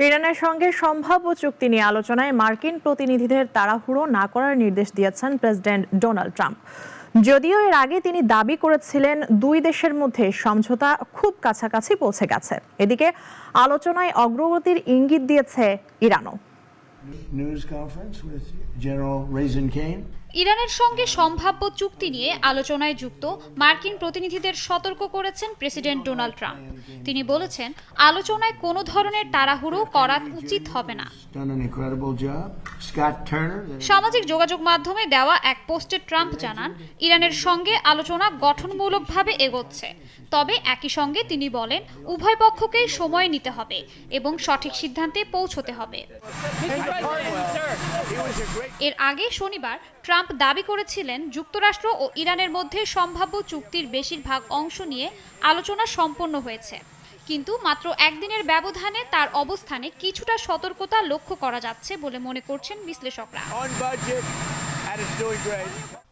ইরানের সঙ্গে সম্ভাব্য চুক্তি নিয়ে আলোচনায় মার্কিন প্রতিনিধিদের তাড়াহুড়ো না করার নির্দেশ দিয়েছেন প্রেসিডেন্ট ডোনাল্ড ট্রাম্প। যদিও এর আগে তিনি দাবি করেছিলেন দুই দেশের মধ্যে সমঝোতা খুব কাছাকাছি পৌঁছে গেছে। এদিকে আলোচনায় অগ্রগতির ইঙ্গিত দিয়েছে ইরানও। ইরানের সঙ্গে সম্ভাব্য চুক্তি নিয়ে আলোচনায় যুক্ত মার্কিন প্রতিনিধিদের সতর্ক করেছেন প্রেসিডেন্ট ডোনাল্ড ট্রাম্প। তিনি বলেছেন, আলোচনায় কোনো ধরনের তাড়াহুড়ো করা উচিত হবে না। সামাজিক যোগাযোগ মাধ্যমে দেওয়া এক পোস্টে ট্রাম্প জানান, ইরানের সঙ্গে আলোচনা গঠনমূলকভাবে এগোচ্ছে। তবে একই সঙ্গে তিনি বলেন, উভয় পক্ষকেই সময় নিতে হবে এবং সঠিক সিদ্ধান্তে পৌঁছতে হবে। এর আগে শনিবার ট্রাম্প দাবি করেছিলেন, যুক্তরাষ্ট্র ও ইরানের মধ্যে সম্ভাব্য চুক্তির বেশিরভাগ অংশ নিয়ে আলোচনা সম্পন্ন হয়েছে, কিন্তু মাত্র একদিনের ব্যবধানে তার অবস্থানে কিছুটা সতর্কতা লক্ষ্য করা যাচ্ছে বলে মনে করছেন বিশ্লেষকরা।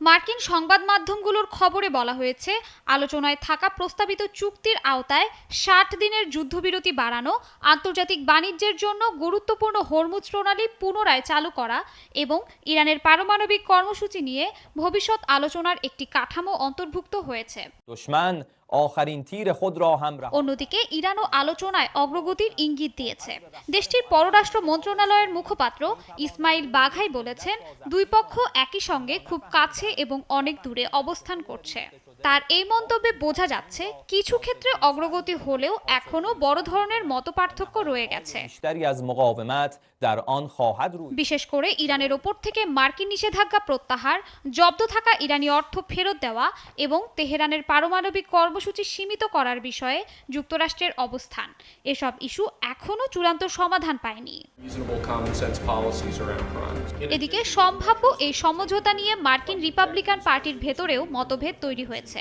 মার্কিন সংবাদ মাধ্যমগুলোর খবরে বলা হয়েছে, আলোচনায় থাকা প্রস্তাবিত চুক্তির আওতায় 60 দিনের যুদ্ধবিরতি বাড়ানো, আন্তর্জাতিক বাণিজ্যের জন্য গুরুত্বপূর্ণ হরমুজ প্রণালী পুনরায় চালু করা এবং ইরানের পারমাণবিক কর্মসূচি নিয়ে ভবিষ্যৎ আলোচনার একটি কাঠামো অন্তর্ভুক্ত হয়েছে। অন্যদিকে ইরানও আলোচনায় অগ্রগতির ইঙ্গিত দিয়েছে। দেশটির পররাষ্ট্র মন্ত্রণালয়ের মুখপাত্র ইসমাইল বাঘাই বলেছেন, দুই পক্ষ একই সঙ্গে খুব কাছে এবং অনেক দূরে অবস্থান করছে। তার এই মন্তব্যে বোঝা যাচ্ছে, কিছু ক্ষেত্রে অগ্রগতি হলেও এখনো বড় ধরনের মতপার্থক্য রয়ে গেছে। বিশেষ করে ইরানের ওপর থেকে মার্কিন নিষেধাজ্ঞা প্রত্যাহার, জব্দ থাকা ইরানি অর্থ ফেরত দেওয়া এবং তেহরানের পারমাণবিক কর্মসূচি সীমিত করার বিষয়ে যুক্তরাষ্ট্রের অবস্থান। এসব ইস্যু এখনো চূড়ান্ত সমাধান পায়নি। এদিকে সম্ভাব্য এই সমঝোতা নিয়ে মার্কিন রিপাবলিকান পার্টির ভেতরেও মতভেদ তৈরি হয়েছে।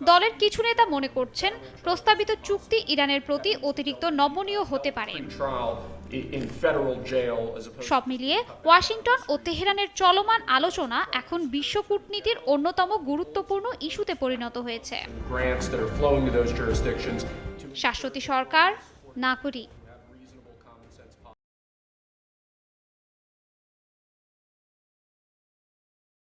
দলের কিছু নেতা মনে করছেন, প্রস্তাবিত চুক্তি ইরানের প্রতি অতিরিক্ত নমনীয় হতে পারে। সব মিলিয়ে ওয়াশিংটন ও তেহরানের চলমান আলোচনা এখন বিশ্ব কূটনীতির অন্যতম গুরুত্বপূর্ণ ইস্যুতে পরিণত হয়েছে। শাশ্বতী সরকার, নাগরিক।